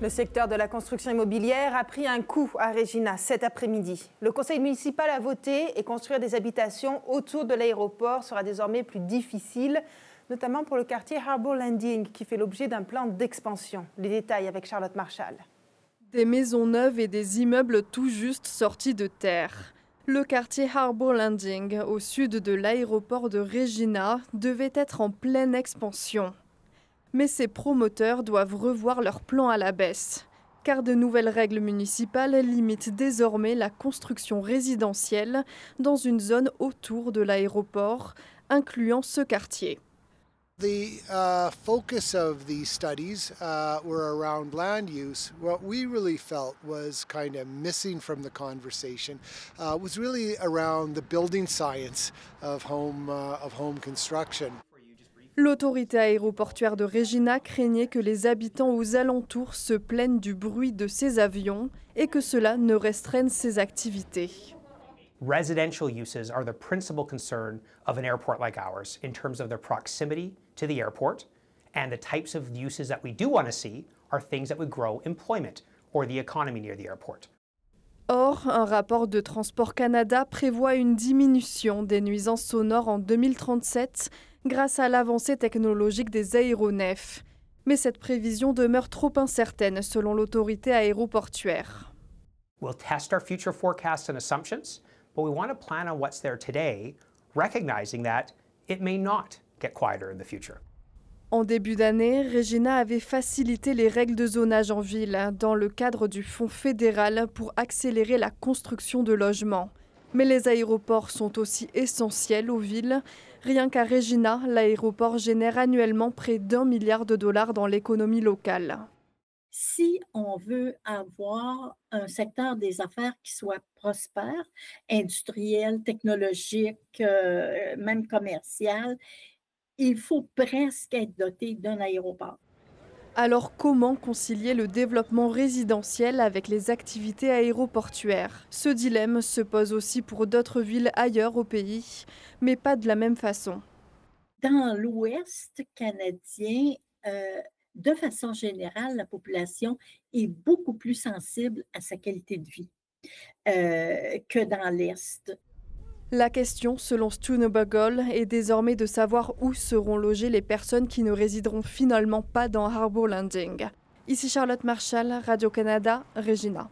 Le secteur de la construction immobilière a pris un coup à Regina cet après-midi. Le conseil municipal a voté et construire des habitations autour de l'aéroport sera désormais plus difficile, notamment pour le quartier Harbour Landing qui fait l'objet d'un plan d'expansion. Les détails avec Charlotte Marchal. Des maisons neuves et des immeubles tout juste sortis de terre. Le quartier Harbour Landing, au sud de l'aéroport de Regina, devait être en pleine expansion. Mais ses promoteurs doivent revoir leur plan à la baisse, car de nouvelles règles municipales limitent désormais la construction résidentielle dans une zone autour de l'aéroport, incluant ce quartier. The focus of these studies were around land use. What we really felt was kind of missing from the conversation was really around the building science of home construction. L'autorité aéroportuaire de Regina craignait que les habitants aux alentours se plaignent du bruit de ces avions et que cela ne restreigne ses activités. Residential uses are the principal concern of an airport like ours in terms of their proximity to the airport, and the types of uses that we do want to see are things that would grow employment or the economy near the airport. Or, un rapport de Transport Canada prévoit une diminution des nuisances sonores en 2037 grâce à l'avancée technologique des aéronefs. Mais cette prévision demeure trop incertaine selon l'autorité aéroportuaire. We'll test our future forecasts and assumptions, but we want to plan on what's there today, recognizing that it may not get quieter in the future. En début d'année, Regina avait facilité les règles de zonage en ville dans le cadre du Fonds fédéral pour accélérer la construction de logements. Mais les aéroports sont aussi essentiels aux villes. Rien qu'à Regina, l'aéroport génère annuellement près d'1 milliard de dollars dans l'économie locale. Si on veut avoir un secteur des affaires qui soit prospère, industriel, technologique, même commercial, il faut presque être doté d'un aéroport. Alors comment concilier le développement résidentiel avec les activités aéroportuaires? Ce dilemme se pose aussi pour d'autres villes ailleurs au pays, mais pas de la même façon. Dans l'Ouest canadien, de façon générale, la population est beaucoup plus sensible à sa qualité de vie que dans l'Est. La question, selon Stu Nobagol, est désormais de savoir où seront logées les personnes qui ne résideront finalement pas dans Harbour Landing. Ici Charlotte Marchal, Radio-Canada, Regina.